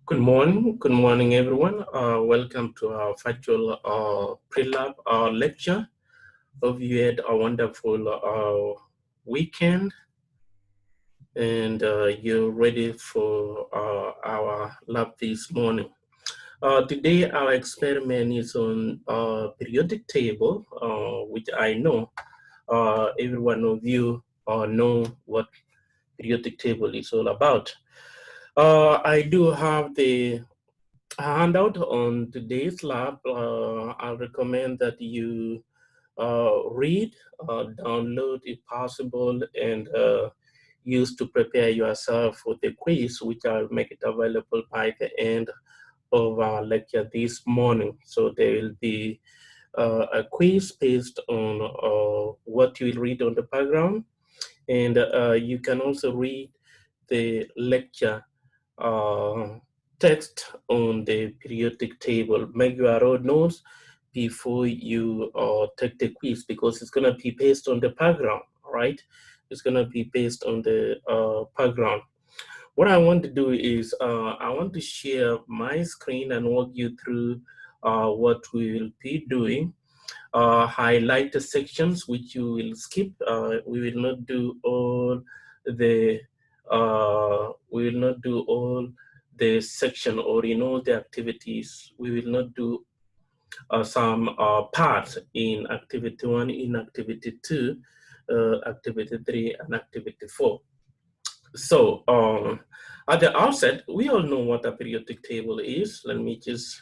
Good morning, everyone. Welcome to our virtual pre-lab lecture. Hope you had a wonderful weekend and you're ready for our lab this morning. Today, our experiment is on periodic table, which I know every one of you know what periodic table is all about. I do have the handout on today's lab. I recommend that you read, download if possible, and use to prepare yourself for the quiz, which I'll make it available by the end of our lecture this morning. So there will be a quiz based on what you will read on the background, and you can also read the lecture text on the periodic table. Make your own notes before you take the quiz, because it's going to be based on the background, right? It's going to be based on the background. What I want to do is I want to share my screen and walk you through what we will be doing. Highlight the sections which you will skip. We will not do all the section or in all the activities. We will not do some parts in activity 1, in activity 2, activity 3, and activity 4. So at the outset, we all know what a periodic table is. Let me just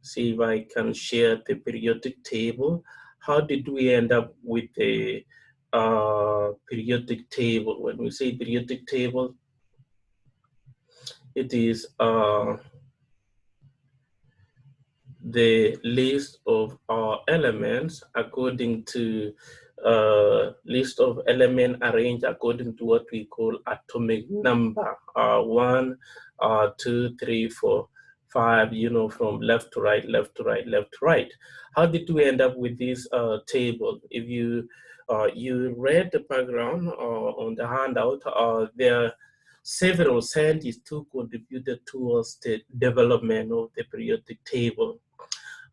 see if I can share the periodic table. How did we end up with the periodic table? When we say periodic table, it is the list of elements according to list of elements arranged according to what we call atomic number. 1, 2, 3, 4, 5, you know, from left to right, left to right, left to right. How did we end up with this table? If you read the background on the handout, there are several scientists who contributed towards the development of the periodic table.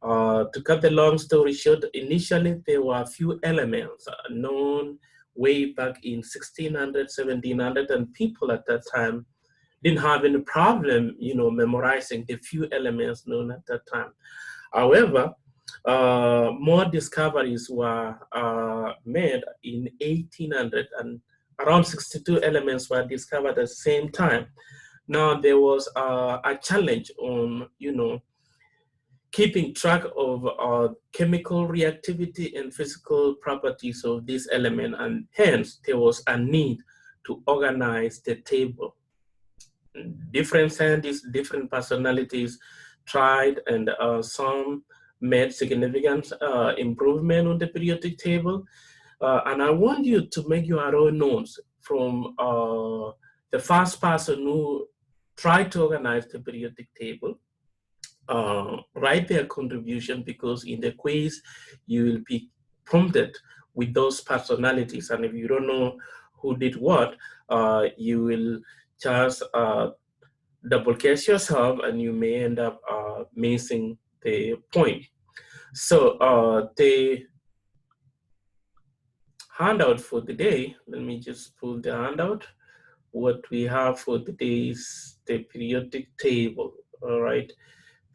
To cut the long story short, initially there were a few elements known way back in 1600, 1700, and people at that time didn't have any problem, you know, memorizing the few elements known at that time. However, more discoveries were made in 1800, and around 62 elements were discovered at the same time. Now there was a challenge on, you know, keeping track of chemical reactivity and physical properties of this element, and hence there was a need to organize the table. Different scientists, different personalities tried, and some made significant improvement on the periodic table. And I want you to make your own notes from the first person who tried to organize the periodic table. Write their contribution, because in the quiz you will be prompted with those personalities, and if you don't know who did what, you will just double guess yourself and you may end up missing the point. So the handout for the day, let me just pull the handout. What we have for today is the periodic table. All right.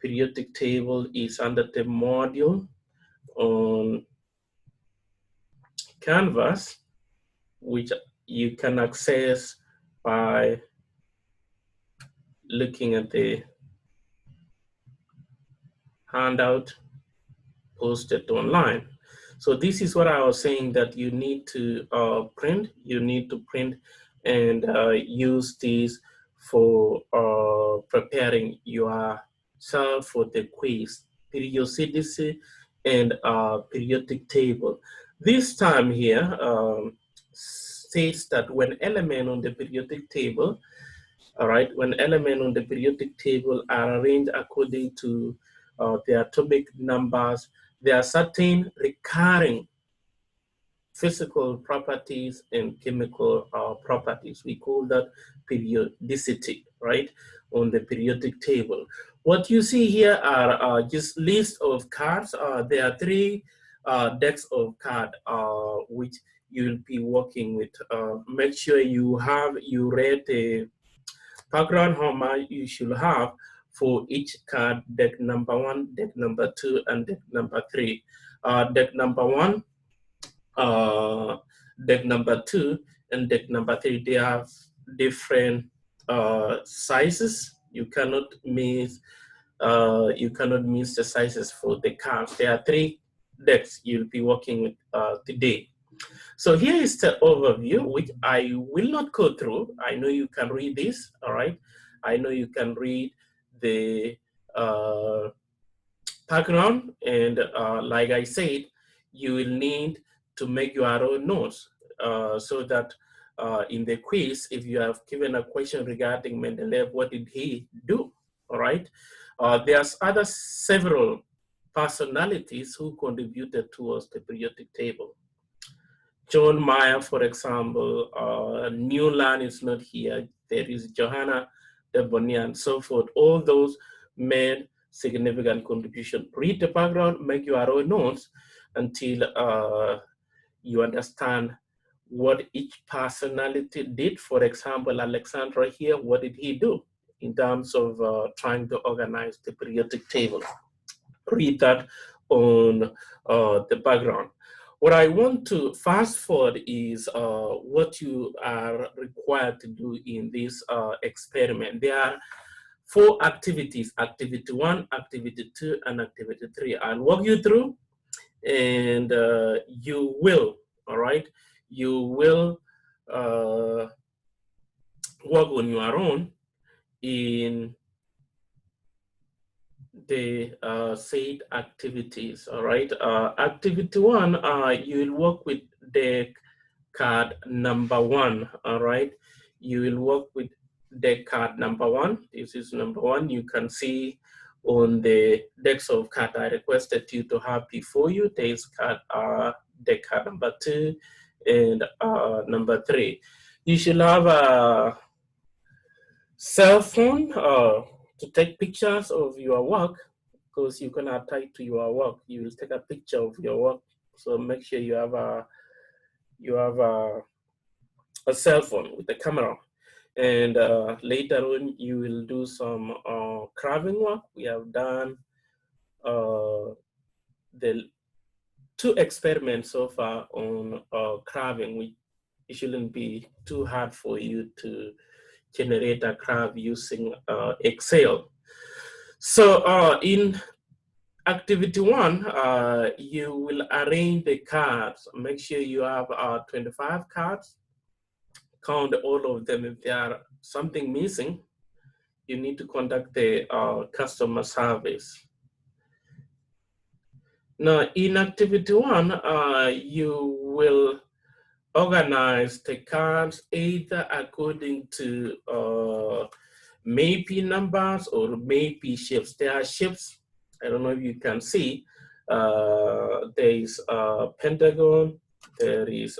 Periodic table is under the module on Canvas, which you can access by looking at the handout posted online. So this is what I was saying, that you need to print. You need to print and use these for preparing your for the quiz, periodicity and periodic table. This time here states that when element on the periodic table, all right, when element on the periodic table are arranged according to the atomic numbers, there are certain recurring physical properties and chemical properties. We call that periodicity. right, on the periodic table. What you see here are just list of cards. There are three decks of cards which you'll be working with. Make sure you read the background how much you should have for each card: deck number 1, deck number 2, and deck number 3. Deck number 1, deck number 2, and deck number 3, they have different sizes. You cannot miss the sizes for the cards. There are 3 decks you'll be working with today. So here is the overview, which I will not go through. I know you can read this, all right? I know you can read the background, and like I said, you will need to make your own notes so that in the quiz, if you have given a question regarding Mendeleev, what did he do, all right? There's several personalities who contributed towards the periodic table. John Mayer, for example, Newland is not here. There is Johanna de Bonnier and so forth. All those made significant contribution. Read the background, make your own notes until you understand what each personality did. For example, Alexandra here, what did he do in terms of trying to organize the periodic table? Read that on the background. What I want to fast forward is what you are required to do in this experiment. There are 4 activities: activity 1, activity 2, and activity 3. I'll walk you through, and you will, all right, you will work on your own in the said activities, all right? Activity 1, you will work with deck card number 1, all right? You will work with deck card number 1. This is number 1. You can see on the decks of card I requested you to have before you. There is deck card number 2 and number 3. You should have a cell phone to take pictures of your work, because you can attach to your work. You will take a picture of your work, so make sure you have a cell phone with a camera. And later on, you will do some carving work. We have done the 2 experiments so far on carving, which it shouldn't be too hard for you to generate a graph using Excel. So in activity 1, you will arrange the cards. Make sure you have 25 cards. Count all of them. If there are something missing, you need to contact the customer service. Now, in activity 1, you will organize the cards either according to maybe numbers or maybe shapes. There are shapes. I don't know if you can see. There is a pentagon. There is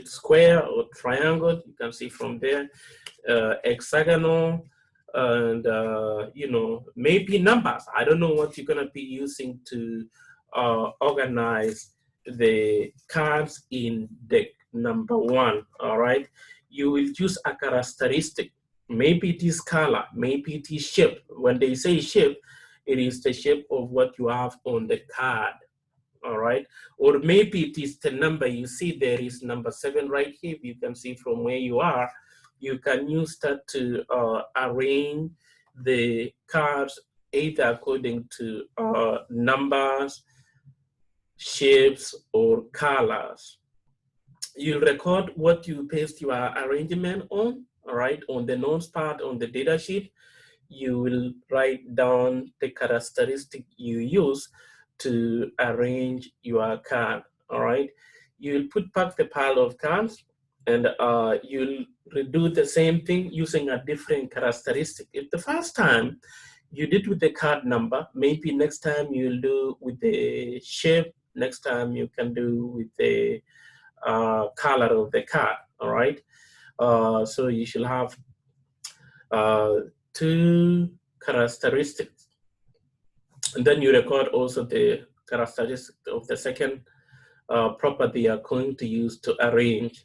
square or triangle. You can see from there. Hexagonal, and you know, maybe numbers. I don't know what you're gonna be using to organize the cards in deck number 1. All right, you will use a characteristic. Maybe it is color, maybe it is shape. When they say shape, it is the shape of what you have on the card. All right, or maybe it is the number. You see there is number 7 right here. You can see from where you are. You can use that to arrange the cards either according to numbers, shapes, or colors. You record what you paste your arrangement on, all right, on the notes part on the data sheet. You will write down the characteristic you use to arrange your card, all right? You'll put back the pile of cards, and you'll redo the same thing using a different characteristic. If the first time you did with the card number, maybe next time you'll do with the shape, next time you can do with the color of the card, all right? So you should have two characteristics. And then you record also the characteristics of the second property you are going to use to arrange.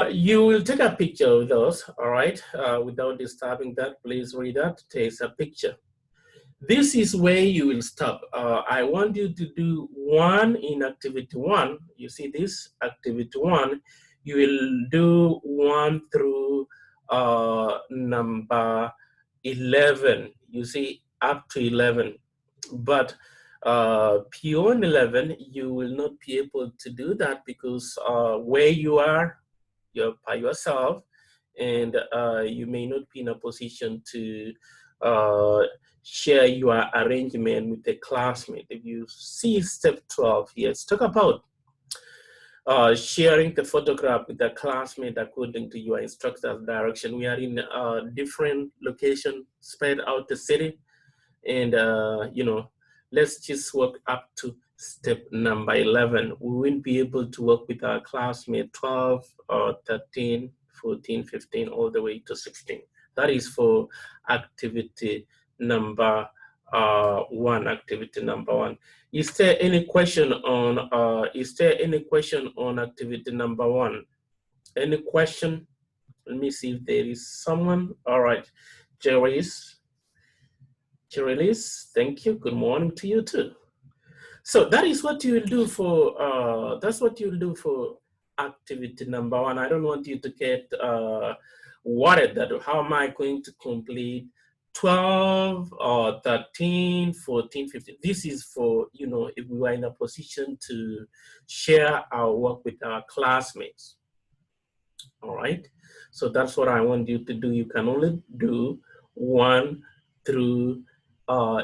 You will take a picture of those, all right? Without disturbing that, please read that. Take a picture. This is where you will stop. I want you to do one in activity one. You see this activity one, you will do 1 through number 11. You see up to 11. But beyond 11, you will not be able to do that because where you're by yourself, and you may not be in a position to share your arrangement with a classmate. If you see step 12 here, let's talk about sharing the photograph with a classmate according to your instructor's direction. We are in different locations spread out the city, and you know, let's just work up to step number 11. We won't be able to work with our classmate 12 or 13, 14, 15, all the way to 16. That is for activity number one. Activity number one. Is there any question on activity number one? Any question? Let me see if there is someone. All right, Cherise, thank you. Good morning to you too. So that is what you will do for that's what you'll do for activity number one. I don't want you to get worried that how am I going to complete 12 or 13, 14, 15. This is for, you know, if we are in a position to share our work with our classmates. All right. So that's what I want you to do. You can only do 1 through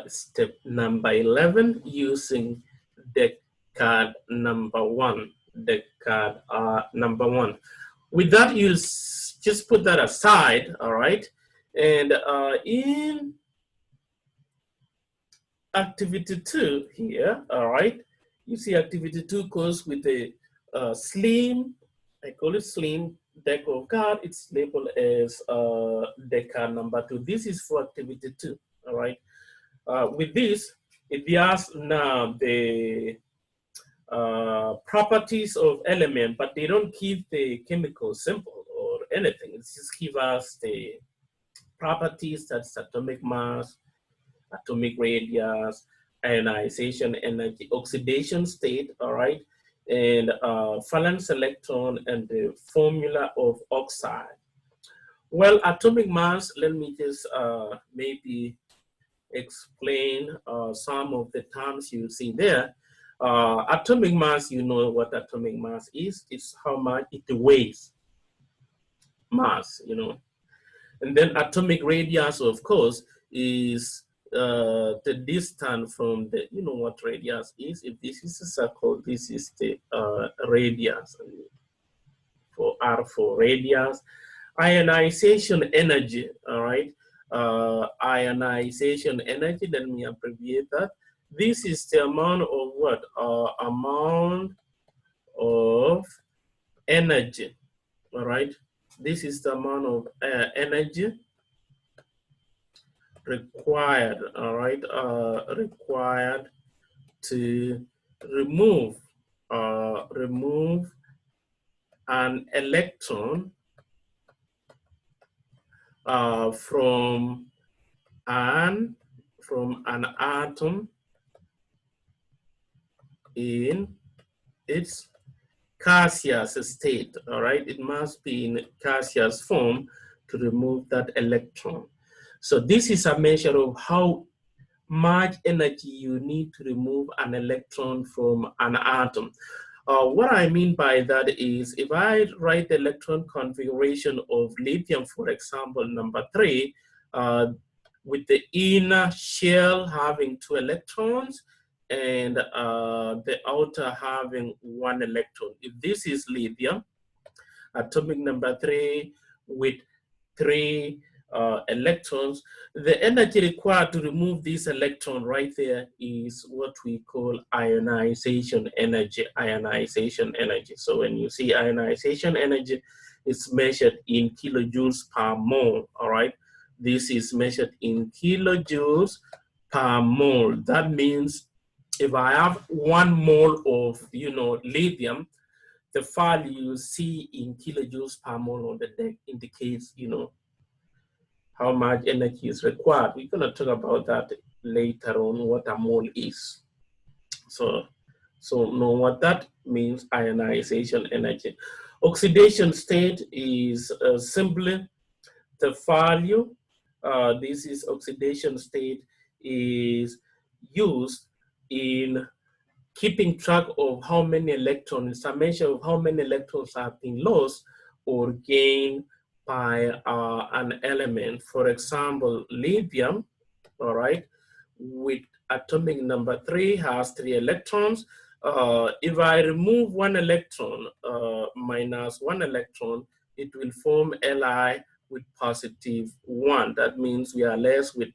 step number 11 using deck card number 1. Deck card number 1. With that, you'll just put that aside, all right? And in activity 2 here, all right? You see activity 2 goes with a slim, I call it slim deck of card. It's labeled as deck card number 2. This is for activity 2, all right? With this, it has now the properties of element, but they don't give the chemical symbol or anything. It just give us the properties, that's atomic mass, atomic radius, ionization energy, oxidation state, all right, and valence electron, and the formula of oxide. Well, atomic mass, let me just maybe explain some of the terms you see there. Atomic mass, you know what atomic mass is. It's how much it weighs, mass, you know. And then atomic radius, of course, is the distance from the, you know what radius is. If this is a circle, this is the radius. For R for radius. Ionization energy, all right. Ionization energy, let me abbreviate that. This is the amount of what? Amount of energy, all right. This is the amount of energy required, all right, required to remove an electron from an atom in its gaseous state, all right? It must be in gaseous form to remove that electron. So this is a measure of how much energy you need to remove an electron from an atom. What I mean by that is, if I write the electron configuration of lithium, for example, number 3, with the inner shell having 2 electrons and the outer having 1 electron. If this is lithium, atomic number 3 with 3 electrons, the energy required to remove this electron right there is what we call ionization energy. Ionization energy. So when you see ionization energy, It's measured in kilojoules per mole, all right? This is measured in kilojoules per mole. That means if I have 1 mole of, lithium, the value you see in kilojoules per mole on the deck indicates, how much energy is required. We're going to talk about that later on, what a mole is. So know what that means, ionization energy. Oxidation state is simply the value. This is oxidation state is used in keeping track of how many electrons, it's a measure of how many electrons have been lost or gained by an element. For example, lithium, all right, with atomic number 3 has 3 electrons. If I remove 1 electron minus 1 electron, it will form Li with positive 1. That means we are left with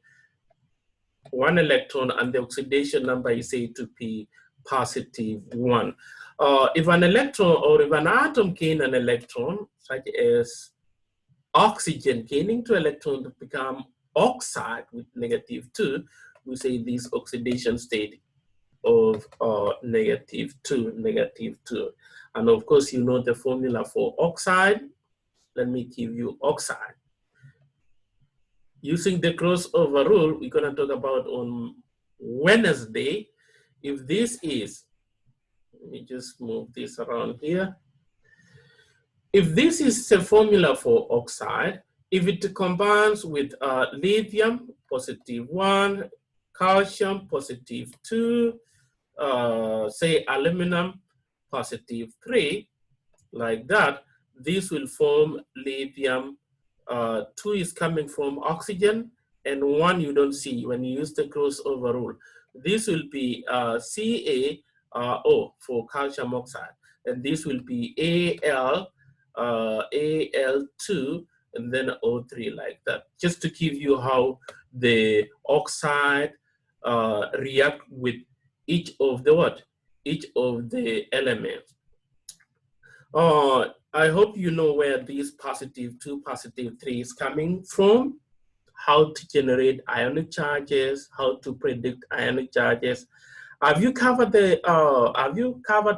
1 electron, and the oxidation number is said to be positive 1. If an electron or if an atom gain an electron, such as oxygen gaining 2 electrons to become oxide with negative 2, we say this oxidation state of negative 2. And of course, you know the formula for oxide. Let me give you oxide. Using the crossover rule, we're going to talk about on Wednesday. If this is, let me just move this around here. If this is the formula for oxide, if it combines with lithium, positive 1, calcium, positive 2, say aluminum, positive 3, like that, this will form lithium. 2 is coming from oxygen, and 1 you don't see when you use the crossover rule. This will be CaO for calcium oxide, and this will be Al2, and then O3, like that, just to give you how the oxide react with each of the elements. I hope you know where these positive 2, positive 3 is coming from, how to generate ionic charges, how to predict ionic charges. Have you covered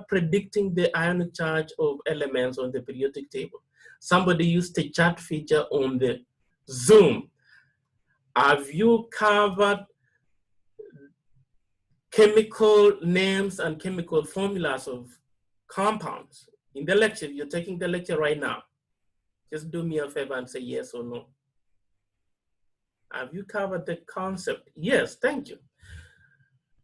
predicting the ionic charge of elements on the periodic table? Somebody used the chat feature on the Zoom. Have you covered chemical names and chemical formulas of compounds? In the lecture, you're taking the lecture right now. Just do me a favor and say yes or no. Have you covered the concept? Yes, thank you.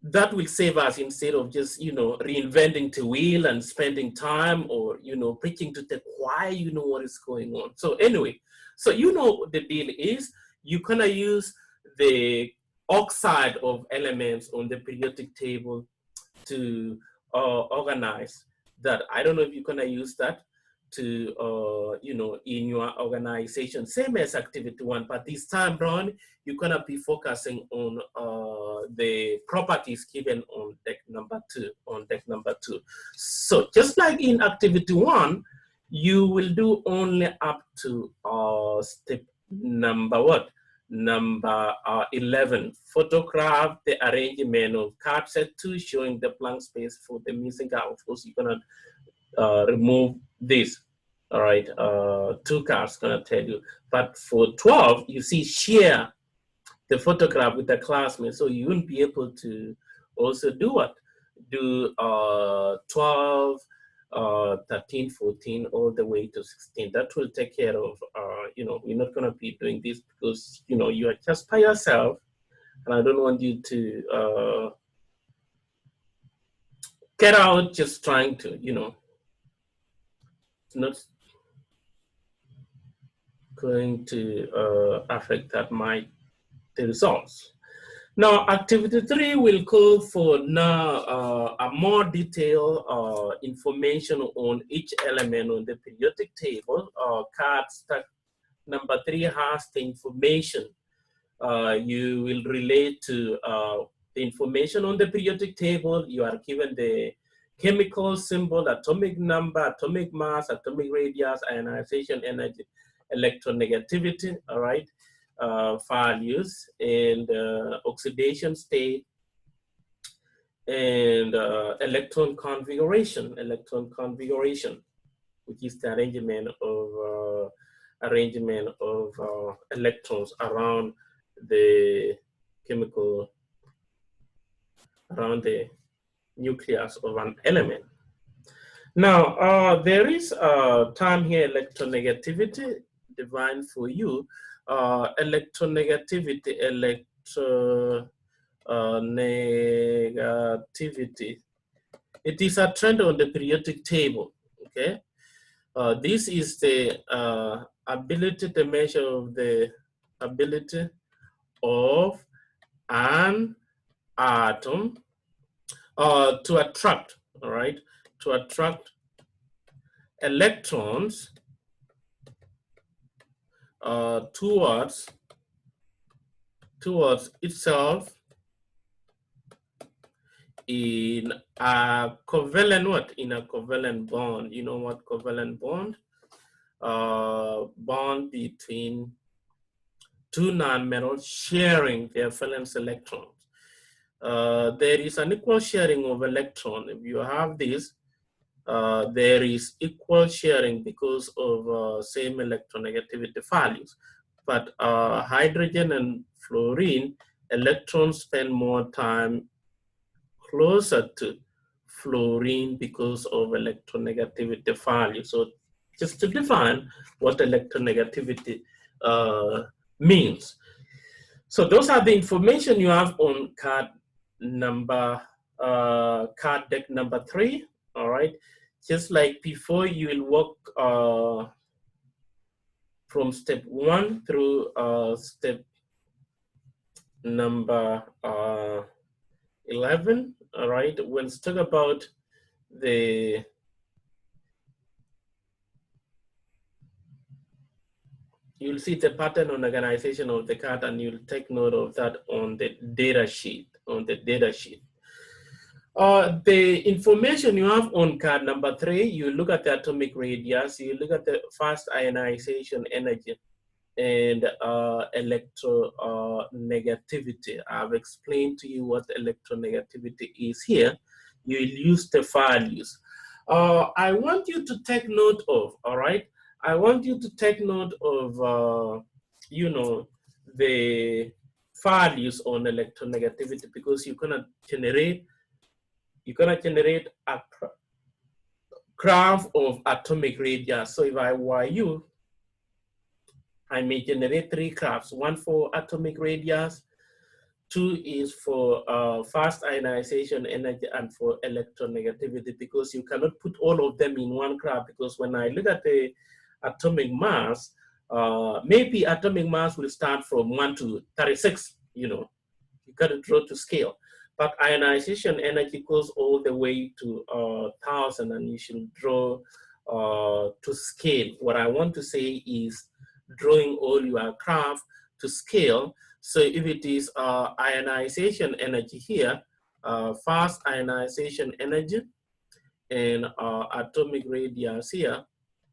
That will save us instead of just, reinventing the wheel and spending time or, preaching to the choir, what is going on. So anyway, so the deal is you're gonna use the oxide of elements on the periodic table to organize that. I don't know if you're gonna use that to, in your organization, same as activity 1, but this time around, you're gonna be focusing on the properties given on deck number 2, So just like in activity 1, you will do only up to step number 11, photograph the arrangement of card set 2 showing the blank space for the missing card. Of course, you're gonna remove this, all right, 2 cards gonna tell you. But for 12, you see, share the photograph with the classmate, so you wouldn't be able to also do what? Do 12, 13, 14, all the way to 16. That will take care of, we're not gonna be doing this because, you are just by yourself, and I don't want you to get out just trying to, it's not going to affect the results. Now, activity 3 will call for now a more detailed information on each element on the periodic table. Card stack number 3 has the information. You will relate to the information on the periodic table. You are given the chemical symbol, atomic number, atomic mass, atomic radius, ionization energy, electronegativity, all right, values, and oxidation state, and electron configuration, which is the arrangement of electrons around the chemical, around the nucleus of an element. Now, there is a term here, electronegativity, defined for you. Electronegativity, negativity. It is a trend on the periodic table, okay? This is the ability to measure the ability of an atom to attract, all right, to attract electrons towards itself in a covalent what? In a covalent bond. You know what covalent bond? Bond between two nonmetals sharing their valence electrons. There is an equal sharing of electron. If you have this, there is equal sharing because of same electronegativity values. But hydrogen and fluorine, electrons spend more time closer to fluorine because of electronegativity value. So just to define what electronegativity means. So those are the information you have on card deck number 3, all right? Just like before, you will work from step 1 through step number 11, all right? We'll talk about you'll see the pattern on organization of the card, and you'll take note of that on the data sheet, the information you have on card number 3, you look at the atomic radius, you look at the fast ionization energy, and electronegativity. I've explained to you what electronegativity is here. You will use the values. I want you to take note of, all right? I want you to take note of, you know, the values on electronegativity, because you're gonna generate a graph of atomic radius. So if I were you, I may generate 3 graphs, 1 for atomic radius, 2 is for fast ionization energy, and for electronegativity, because you cannot put all of them in one graph, because when I look at the atomic mass, maybe atomic mass will start from 1 to 36, you know, you got to draw to scale. But ionization energy goes all the way to 1,000, and you should draw to scale. What I want to say is drawing all your graph to scale. So if it is ionization energy here, fast ionization energy, and atomic radius here,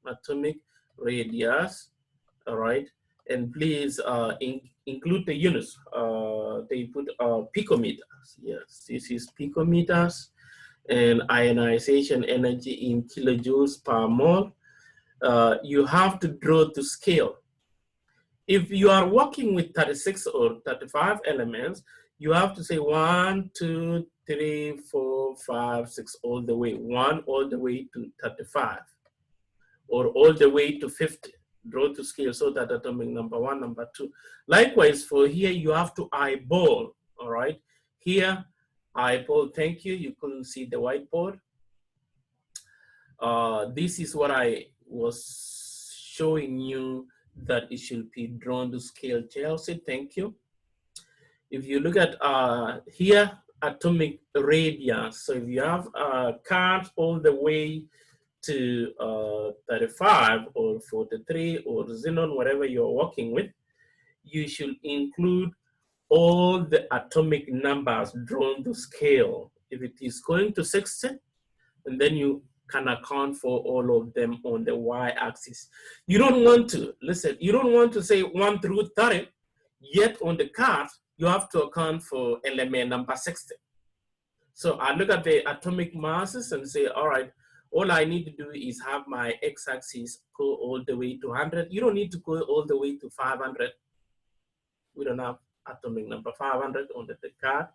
atomic radius, all right? And please include the units. They put picometers. Yes, this is picometers, and ionization energy in kilojoules per mole. You have to draw to scale. If you are working with 36 or 35 elements, you have to say 1, 2, 3, 4, 5, 6, all the way, 1 all the way to 35, or all the way to 50. Draw to scale, so that atomic number 1, number 2. Likewise, for here, you have to eyeball, all right? Here, eyeball, thank you. You couldn't see the whiteboard. This is what I was showing you, that it should be drawn to scale. Chelsea, thank you. If you look at here, atomic radius. So if you have cards all the way to 35 or 43 or xenon, whatever you're working with, you should include all the atomic numbers drawn to scale. If it is going to 60, and then you can account for all of them on the y-axis. You don't want to, listen, you don't want to say 1 through 30, yet on the card, you have to account for element number 60. So I look at the atomic masses and say, all right, all I need to do is have my x-axis go all the way to 100. You don't need to go all the way to 500. We don't have atomic number 500 on the card.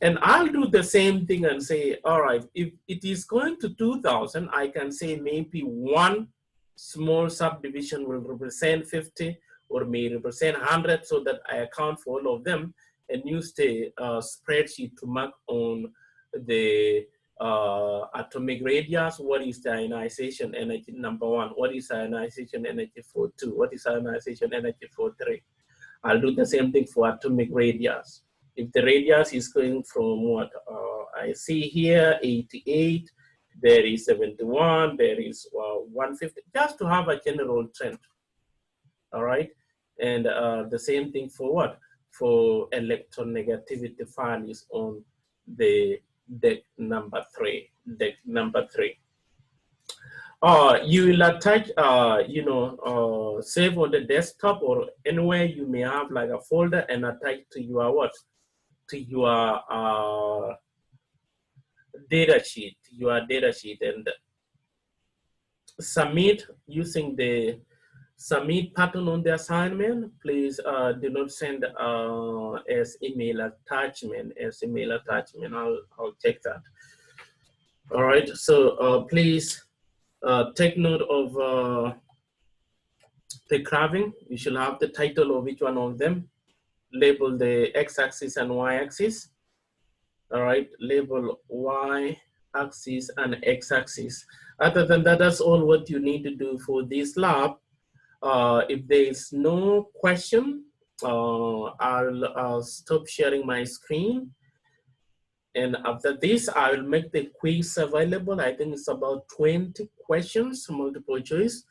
And I'll do the same thing and say, all right, if it is going to 2000, I can say maybe one small subdivision will represent 50 or may represent 100 so that I account for all of them and use the spreadsheet to mark on the atomic radius. What is the ionization energy number 1? What is ionization energy for 2? What is ionization energy for 3? I'll do the same thing for atomic radius. If the radius is going from what I see here, 88, there is 71, there is 150, just to have a general trend. All right, and the same thing for what? For electronegativity values on the deck number 3. Deck number 3. You will attach, save on the desktop or anywhere you may have like a folder and attach to your what? To your data sheet, and submit using the submit pattern on the assignment. Please do not send as email attachment. I'll check that. All right, so please take note of the carving. You should have the title of each one of them. Label the x-axis and y-axis. All right, label y-axis and x-axis. Other than that, that's all what you need to do for this lab. If there is no question, I'll stop sharing my screen. And after this, I will make the quiz available. I think it's about 20 questions, multiple choice.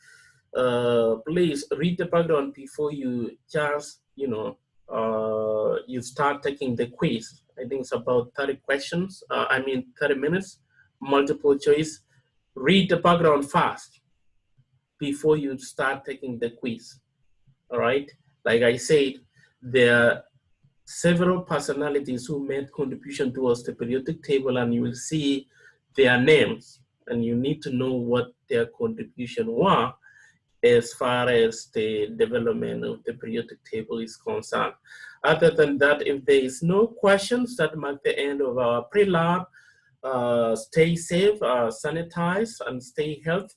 Please read the background before you just, you start taking the quiz. I think it's about 30 questions, 30 minutes, multiple choice. Read the background fast before you start taking the quiz, all right? Like I said, there are several personalities who made contribution towards the periodic table, and you will see their names, and you need to know what their contribution were as far as the development of the periodic table is concerned. Other than that, if there is no questions, that mark the end of our pre-lab. Stay safe, sanitize, and stay healthy.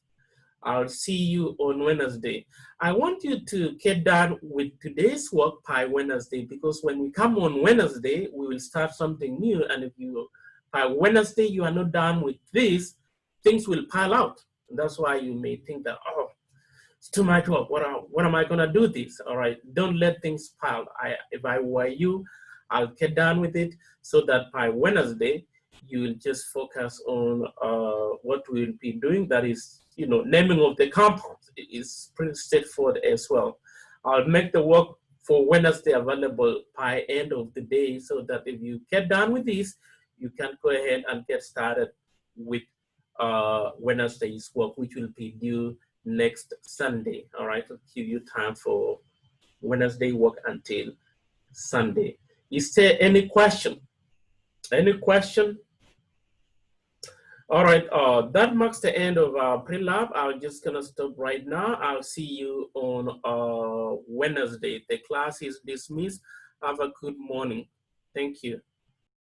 I'll see you on Wednesday. I want you to get done with today's work by Wednesday, because when we come on Wednesday, we will start something new. And if you, by Wednesday, you are not done with this, things will pile out. And that's why you may think that, oh, it's too much work. What am I gonna do this? All right, don't let things pile. If I were you, I'll get done with it so that by Wednesday, you will just focus on what we'll be doing. That is, naming of the compounds is pretty straightforward as well. I'll make the work for Wednesday available by end of the day so that if you get done with this, you can go ahead and get started with Wednesday's work, which will be due next Sunday. All right, I'll give you time for Wednesday work until Sunday. Is there any question? Any question? All right, that marks the end of our pre-lab. I'm just gonna stop right now. I'll see you on Wednesday. The class is dismissed. Have a good morning. Thank you.